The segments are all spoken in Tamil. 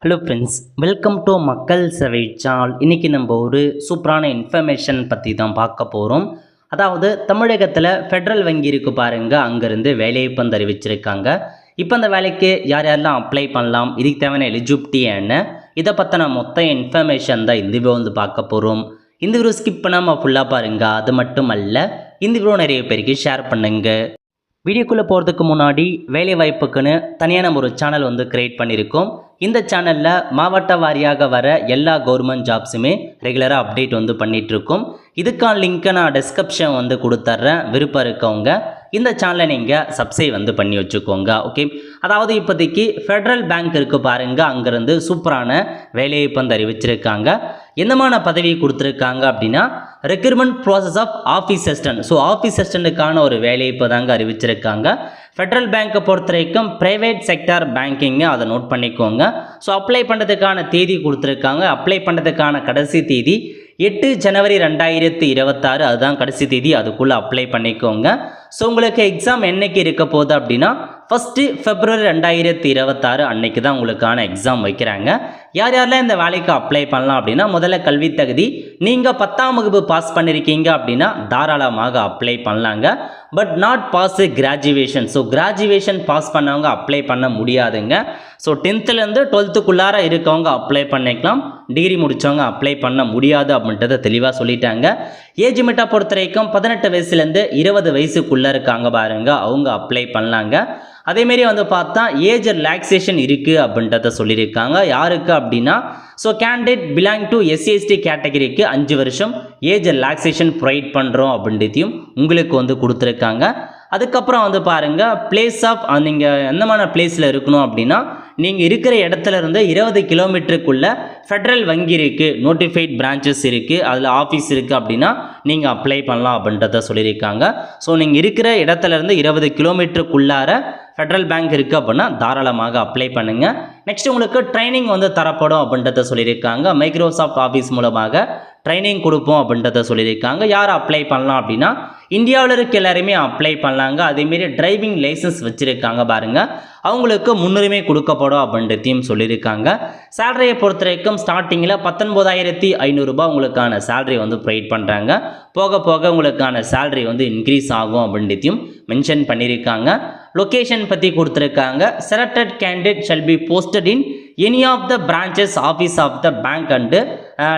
ஹலோ ஃப்ரெண்ட்ஸ், வெல்கம் டு மக்கள் சேவை சேனல். இன்றைக்கி நம்ம ஒரு சூப்பரான இன்ஃபர்மேஷன் பற்றி தான் பார்க்க போகிறோம். அதாவது தமிழகத்தில் ஃபெட்ரல் வங்கி இருக்குது பாருங்கள், அங்கேருந்து வேலைவாய்ப்பு வந்து அறிவிச்சிருக்காங்க. இப்போ அந்த வேலைக்கு யார் யாரெல்லாம் அப்ளை பண்ணலாம், இதுக்கு தேவையான எலிஜிபிலிட்டி என்ன, இதை பற்றின மொத்த இன்ஃபர்மேஷன் தான் இந்த வீடியோ வந்து பார்க்க போகிறோம். இந்த வீடியோ ஸ்கிப் பண்ணாமல் ஃபுல்லாக பாருங்கள். அது மட்டும் அல்ல, இந்த வீடியோ நிறைய பேருக்கு ஷேர் பண்ணுங்கள். வீடியோக்குள்ளே போகிறதுக்கு முன்னாடி வேலை வாய்ப்புக்குன்னு தனியாக நம்ம ஒரு சேனல் வந்து க்ரியேட் பண்ணியிருக்கோம். இந்த சேனலில் மாவட்ட வாரியாக வர எல்லா கவர்மெண்ட் ஜாப்ஸுமே ரெகுலராக அப்டேட் வந்து பண்ணிகிட்ருக்கோம். இதுக்கான லிங்க்கை நான் டிஸ்கிரிப்ஷன் வந்து கொடுத்துட்றேன். விருப்பம் இருக்கவங்க இந்த சேனலை நீங்கள் சப்ஸ்கிரைப் வந்து பண்ணி வச்சுக்கோங்க. ஓகே, அதாவது இப்போதைக்கு ஃபெட்ரல் பேங்க் இருக்குது பாருங்கள், அங்கேருந்து சூப்பரான வேலைவாய்ப்பு வந்து அறிவிச்சிருக்காங்க. என்னமான பதவி கொடுத்துருக்காங்க அப்படின்னா recruitment process of office assistant. So office அசிஸ்டண்ட்டுக்கான ஒரு வேலைவாய்ப்பு தாங்க அறிவிச்சிருக்காங்க. ஃபெட்ரல் பேங்க்கை பொறுத்த வரைக்கும் ப்ரைவேட் செக்டார் பேங்கிங்கு, அதை நோட் பண்ணிக்கோங்க. ஸோ அப்ளை பண்ணுறதுக்கான தேதி கொடுத்துருக்காங்க. அப்ளை பண்ணுறதுக்கான கடைசி தேதி 8 ஜனவரி 2026, அதுதான் கடைசி தேதி. அதுக்குள்ளே அப்ளை பண்ணிக்கோங்க. ஸோ உங்களுக்கு எக்ஸாம் என்னைக்கு இருக்க போகுது அப்படின்னா 1 February 2026 அன்னைக்கு தான் உங்களுக்கான எக்ஸாம் வைக்கிறாங்க. யார் யாரெல்லாம் இந்த வேலைக்கு அப்ளை பண்ணலாம் அப்படின்னா, முதல்ல கல்வி தகுதி, நீங்கள் 10ஆம் வகுப்பு பாஸ் பண்ணியிருக்கீங்க அப்படின்னா தாராளமாக அப்ளை பண்ணலாங்க. But not pass graduation. So graduation pass பண்ணவங்க அப்ளை பண்ண முடியாதுங்க. ஸோ 10th-லேருந்து 12th-க்குள்ளார இருக்கவங்க அப்ளை பண்ணிக்கலாம். டிகிரி முடித்தவங்க அப்ளை பண்ண முடியாது அப்படின்றத தெளிவாக சொல்லிட்டாங்க. ஏஜ் லிமிட்டை பொறுத்த வரைக்கும் 18 வயசுலேருந்து 20 வயசுக்குள்ளே இருக்காங்க பாருங்க, அவங்க அப்ளை பண்ணலாங்க. அதேமாரி வந்து பார்த்தா ஏஜ் ரிலாக்ஸேஷன் இருக்குது அப்படின்றத சொல்லியிருக்காங்க. யாருக்கு அப்படின்னா, so candidate belong to SC/ST கேட்டகரிக்கு 5 வருஷம் ஏஜ் ரிலாக்ஸேஷன் ப்ரொவைட் பண்ணுறோம் அப்படின்றதையும் உங்களுக்கு வந்து கொடுத்துருக்காங்க. அதுக்கப்புறம் வந்து பாருங்கள், பிளேஸ் ஆஃப், நீங்கள் எந்தமான பிளேஸில் இருக்கணும் அப்படின்னா, நீங்கள் இருக்கிற இடத்துல இருந்து 20 கிலோமீட்டருக்குள்ளே ஃபெட்ரல் வங்கி இருக்குது, நோட்டிஃபைட் பிரான்ச்சஸ் இருக்குது, அதில் ஆஃபீஸ் இருக்குது அப்படின்னா நீங்கள் அப்ளை பண்ணலாம் அப்படின்றத சொல்லியிருக்காங்க. ஸோ நீங்கள் இருக்கிற இடத்துல இருந்து 20 கிலோமீட்டருக்குள்ளார ஃபெட்ரல் பேங்க் இருக்குது அப்படின்னா தாராளமாக அப்ளை பண்ணுங்கள். நெக்ஸ்ட் உங்களுக்கு ட்ரைனிங் வந்து தரப்படும் அப்படின்றத சொல்லியிருக்காங்க. மைக்ரோசாஃப்ட் ஆஃபீஸ் மூலமாக ட்ரைனிங் கொடுப்போம் அப்படின்றத சொல்லியிருக்காங்க. யார் அப்ளை பண்ணலாம் அப்படின்னா, இந்தியாவில் இருக்க எல்லாருமே அப்ளை பண்ணலாங்க. அதேமாரி டிரைவிங் லைசன்ஸ் வச்சுருக்காங்க பாருங்கள், அவங்களுக்கு முன்னுரிமை கொடுக்கப்படும் அப்படின்றதையும் சொல்லியிருக்காங்க. சேலரியை பொறுத்த வரைக்கும் ஸ்டார்டிங்கில் 19,500 ரூபாய் உங்களுக்கான சேலரி வந்து ப்ரொவைட் பண்ணுறாங்க. போக போக உங்களுக்கான சேலரி வந்து இன்க்ரீஸ் ஆகும் அப்படின்றதையும் மென்ஷன் பண்ணியிருக்காங்க. லொக்கேஷன் பற்றி கொடுத்துருக்காங்க. Selected candidate shall be posted in any of the branches office of the bank and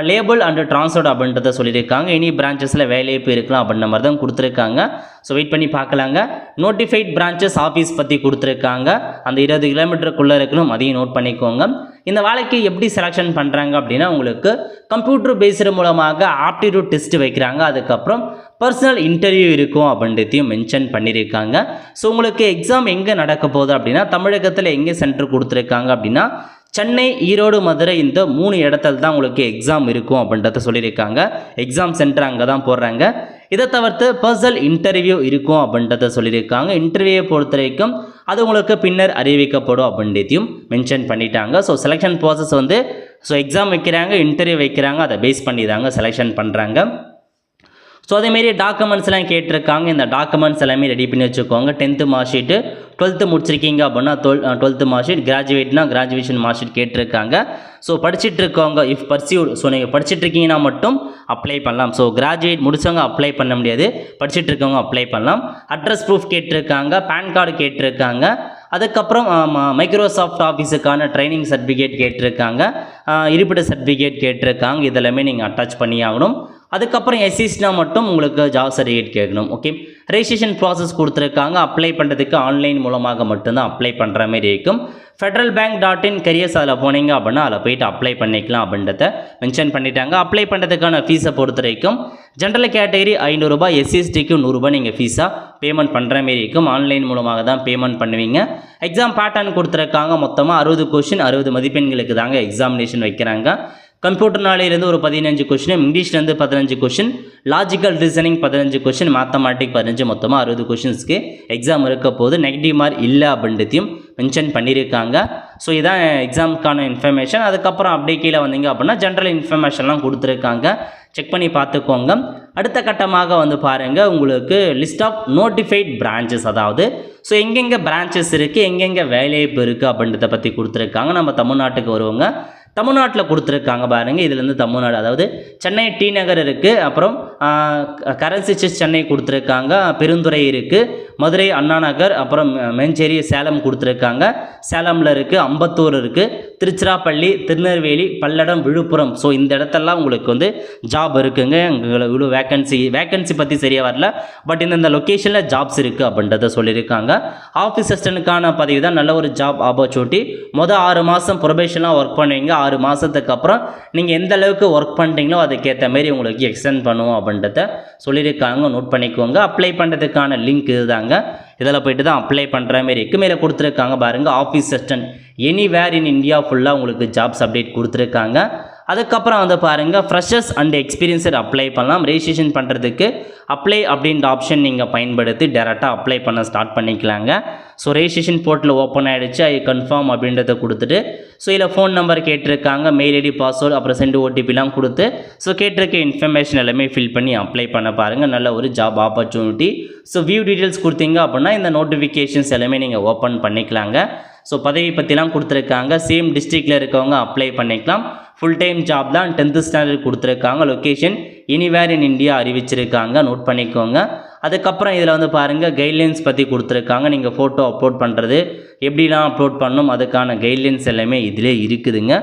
liable and transferred அப்படின்றத சொல்லியிருக்காங்க. எனி பிரான்ச்சஸில் வேலைவாய்ப்பு இருக்கலாம் அப்படின்ற மாதிரி தான் கொடுத்துருக்காங்க. ஸோ வெயிட் பண்ணி பார்க்கலாங்க. நோட்டிஃபைட் பிரான்ச்சஸ் ஆஃபீஸ் பற்றி கொடுத்துருக்காங்க. அந்த 20 கிலோமீட்டருக்குள்ளே இருக்கணும், அதையும் நோட் பண்ணிக்கோங்க. இந்த வேலைக்கு எப்படி செலெக்ஷன் பண்ணுறாங்க அப்படின்னா, உங்களுக்கு கம்ப்யூட்டர் பேஸ்டு மூலமாக ஆப்டிடியூட் டெஸ்ட் வைக்கிறாங்க. அதுக்கப்புறம் பர்சனல் இன்டர்வியூ இருக்கும் அப்படின்றதையும் மென்ஷன் பண்ணியிருக்காங்க. ஸோ உங்களுக்கு எக்ஸாம் எங்கே நடக்க போகுது அப்படின்னா, தமிழகத்தில் எங்கே சென்டர் கொடுத்துருக்காங்க அப்படின்னா, சென்னை, ஈரோடு, மதுரை, இந்த 3 இடத்துல தான் உங்களுக்கு எக்ஸாம் இருக்கும் அப்படின்றத சொல்லியிருக்காங்க. எக்ஸாம் சென்டர் அங்கே தான் போடுறாங்க. இதை தவிர்த்து பர்சனல் இன்டர்வியூ இருக்கும் அப்படின்றத சொல்லியிருக்காங்க. இன்டர்வியூவை பொறுத்த வரைக்கும் அது உங்களுக்கு பின்னர் அறிவிக்கப்படும் அப்படின்றதையும் மென்ஷன் பண்ணிட்டாங்க. ஸோ செலெக்ஷன் ப்ராசஸ் வந்து, ஸோ எக்ஸாம் வைக்கிறாங்க, இன்டர்வியூ வைக்கிறாங்க, அதை பேஸ் பண்ணி தாங்க செலெக்ஷன் பண்ணுறாங்க. ஸோ அதேமாரி டாக்குமெண்ட்ஸ்லாம் கேட்டிருக்காங்க. இந்த டாக்குமெண்ட்ஸ் எல்லாமே ரெடி பண்ணி வச்சுக்கோங்க. 10th மார்க் ஷீட்டு, 12th முடிச்சிருக்கீங்க அப்படின்னா 12th மார்க் ஷீட், கிராஜுவேட்னா கிராஜுவேஷன் மார்க் ஷீட் கேட்டிருக்காங்க. ஸோ படிச்சுட்டு இருக்கவங்க இஃப் பர்சியூட், ஸோ நீங்கள் படிச்சுட்டு இருக்கீங்கன்னா மட்டும் அப்ளை பண்ணலாம். ஸோ கிராஜுவேட் முடிச்சவங்க அப்ளை பண்ண முடியாது, படிச்சுட்டு இருக்கவங்க அப்ளை பண்ணலாம். அட்ரஸ் ப்ரூஃப் கேட்டிருக்காங்க, பேன் கார்டு கேட்டிருக்காங்க. அதுக்கப்புறம் மைக்ரோசாஃப்ட் ஆஃபீஸுக்கான ட்ரைனிங் சர்டிஃபிகேட் கேட்டிருக்காங்க, இருப்பிட சர்டிஃபிகேட் கேட்டிருக்காங்க. இதெல்லாமே நீங்கள் அட்டாச் பண்ணி ஆகணும். அதுக்கப்புறம் SC/ST மட்டும் உங்களுக்கு ஜாப் சர்டிஃபிகேட் கேட்கணும். ஓகே, ரெஜிஸ்ட்ரேஷன் ப்ராசஸ் கொடுத்துருக்காங்க. அப்ளை பண்ணுறதுக்கு ஆன்லைன் மூலமாக மட்டும்தான் அப்ளை பண்ணுற மாதிரி இருக்கும். federalbank.in careers அதில் போனீங்க அப்படின்னா அதில் போய்ட்டு அப்ளை பண்ணிக்கலாம் அப்படின்றத மென்ஷன் பண்ணிட்டாங்க. அப்ளை பண்ணுறதுக்கான ஃபீஸை பொறுத்த வரைக்கும் ஜென்ரல் கேட்டகரி 500 ரூபாய், SC/STக்கு 100 ரூபாய் நீங்கள் ஃபீஸாக பேமெண்ட் பண்ணுற மாரி இருக்கும். ஆன்லைன் மூலமாக தான் பேமெண்ட் பண்ணுவீங்க. எக்ஸாம் பேட்டர்ன் கொடுத்துருக்காங்க. மொத்தமாக 60 கொஷின், 60 மதிப்பெண்களுக்கு தாங்க எக்ஸாமினேஷன் வைக்கிறாங்க. கம்ப்யூட்டர் நாலேஜ்லேருந்து ஒரு 15 கொஷின், இங்கிலீஷ்லேருந்து 15 question, logical reasoning 15 question, mathematic 15, மொத்தமாக 60 கொஷின்ஸ்க்கு எக்ஸாம் இருக்க போது. நெகட்டிவ் மார்க் இல்லை அப்படின்றதையும் மென்ஷன் பண்ணியிருக்காங்க. ஸோ இதான் எக்ஸாமுக்கான இன்ஃபர்மேஷன். அதுக்கப்புறம் அப்படியே கீழே வந்தீங்க அப்படின்னா ஜென்ரல் இன்ஃபர்மேஷன்லாம் கொடுத்துருக்காங்க. செக் பண்ணி பார்த்துக்கோங்க. அடுத்த கட்டமாக வந்து பாருங்கள், உங்களுக்கு லிஸ்ட் ஆஃப் நோட்டிஃபைட் பிரான்ச்சஸ், அதாவது ஸோ எங்கெங்கே பிரான்ச்சஸ் இருக்குது, எங்கெங்கே வேலைவாய்ப்பு இருக்குது அப்படின்றத பற்றி கொடுத்துருக்காங்க. நம்ம தமிழ்நாட்டுக்கு வருவோங்க. தமிழ்நாட்டில் கொடுத்துருக்காங்க பாருங்கள். இதுலேருந்து தமிழ்நாடு, அதாவது சென்னை டி நகர் இருக்குது, அப்புறம் கரன்சி செஸ் சென்னை கொடுத்துருக்காங்க, பெருந்துறை இருக்குது, மதுரை அண்ணா நகர், அப்புறம் மேச்சேரி சேலம் கொடுத்துருக்காங்க, சேலமில் இருக்குது, அம்பத்தூர் இருக்குது, திருச்சிராப்பள்ளி, திருநெல்வேலி, பல்லடம், விழுப்புரம். ஸோ இந்த இடத்தெல்லாம் உங்களுக்கு வந்து ஜாப் இருக்குங்க. இவ்வளோ வேக்கன்சி பற்றி சரியாக வரல, பட் இந்த லொக்கேஷனில் ஜாப்ஸ் இருக்குது அப்படின்றத சொல்லியிருக்காங்க. ஆஃபீஸ் அசிஸ்டண்ட்டுக்கான பதவி தான், நல்ல ஒரு ஜாப் ஆப்பர்ச்சுனிட்டி. மொதல் 6 மாதம் ப்ரொபேஷனாக ஒர்க் பண்ணுவீங்க. 6 மாதத்துக்கு அப்புறம் நீங்கள் எந்த அளவுக்கு ஒர்க் பண்ணுறீங்களோ அதுக்கேற்ற மாரி உங்களுக்கு எக்ஸ்டெண்ட் பண்ணுவோம் அப்படின்றத சொல்லியிருக்காங்க. நோட் பண்ணிக்கோங்க. அப்ளை பண்ணுறதுக்கான லிங்க் இதுதாங்க. இதில் போய்ட்டு தான் அப்ளை பண்ணுற மாரி இருக்குது. மேலே கொடுத்துருக்காங்க பாருங்கள், office assistant anywhere in India ஃபுல்லாக உங்களுக்கு ஜாப்ஸ் அப்டேட் கொடுத்துருக்காங்க. அதுக்கப்புறம் வந்து பாருங்கள், ஃப்ரெஷர்ஸ் அண்ட் எக்ஸ்பீரியன்ஸர் அப்ளை பண்ணலாம். ரெஜிஸ்ட்ரேஷன் பண்ணுறதுக்கு அப்ளை அப்படின்ற ஆப்ஷன் நீங்கள் பயன்படுத்தி டேரெக்டாக அப்ளை பண்ண ஸ்டார்ட் பண்ணிக்கலாங்க. ஸோ ரெஜிஸ்ட்ரேஷன் போர்ட்டல் ஓப்பன் ஆகிடுச்சு. ஐ கன்ஃபார்ம் அப்படின்றத கொடுத்துட்டு, ஸோ இதில் ஃபோன் நம்பர் கேட்டிருக்காங்க, மெயில் ஐடி, பாஸ்வேர்டு, அப்புறம் சென்ட் ஓடிபிலாம் கொடுத்து, ஸோ கேட்டிருக்க இன்ஃபர்மேஷன் எல்லாமே ஃபில் பண்ணி அப்ளை பண்ண பாருங்கள். நல்ல ஒரு job opportunity. So view details கொடுத்தீங்க அப்படின்னா இந்த நோட்டிஃபிகேஷன்ஸ் எல்லாமே நீங்கள் ஓப்பன் பண்ணிக்கலாங்க. ஸோ பதவி பற்றிலாம் கொடுத்துருக்காங்க. சேம் டிஸ்ட்ரிக்டில் இருக்கவங்க அப்ளை பண்ணிக்கலாம். ஃபுல் டைம் ஜாப் தான். 10th ஸ்டாண்டர்ட் கொடுத்துருக்காங்க. லொக்கேஷன் எனிவேர் இன் இந்தியா அறிவிச்சிருக்காங்க. நோட் பண்ணிக்கோங்க. அதுக்கப்புறம் இதில் வந்து பாருங்கள், கைட்லைன்ஸ் பற்றி கொடுத்துருக்காங்க. நீங்கள் ஃபோட்டோ அப்லோட் பண்ணுறது எப்படிலாம் அப்லோட் பண்ணணும், அதுக்கான கைட்லைன்ஸ் எல்லாமே இதிலே இருக்குதுங்க.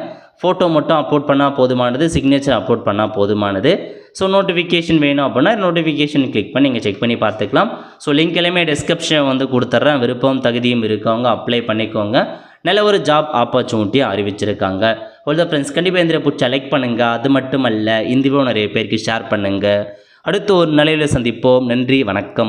ஃபோட்டோ மட்டும் அப்லோட் பண்ணால் போதுமானது, சிக்னேச்சர் அப்லோட் பண்ணால் போதுமானது. ஸோ நோட்டிஃபிகேஷன் வேணும் அப்படின்னா நோட்டிஃபிகேஷன் கிளிக் பண்ணி நீங்கள் செக் பண்ணி பார்த்துக்கலாம். ஸோ லிங்க் எல்லாமே டிஸ்கிரிப்ஷன் வந்து கொடுத்துட்றேன். விருப்பம் தகுதியும் இருக்கவங்க அப்ளை பண்ணிக்கோங்க. நல்ல ஒரு ஜாப் ஆப்பர்ச்சுனிட்டியை அறிவிச்சிருக்காங்க. ஒரு ஃப்ரெண்ட்ஸ், கண்டிப்பாக இந்த பிடிச்சா லைக் பண்ணுங்கள். அது மட்டுமல்ல, இந்த வீடியோ நிறைய பேருக்கு ஷேர் பண்ணுங்கள். அடுத்து ஒரு நிலையில் சந்திப்போம். நன்றி, வணக்கம்.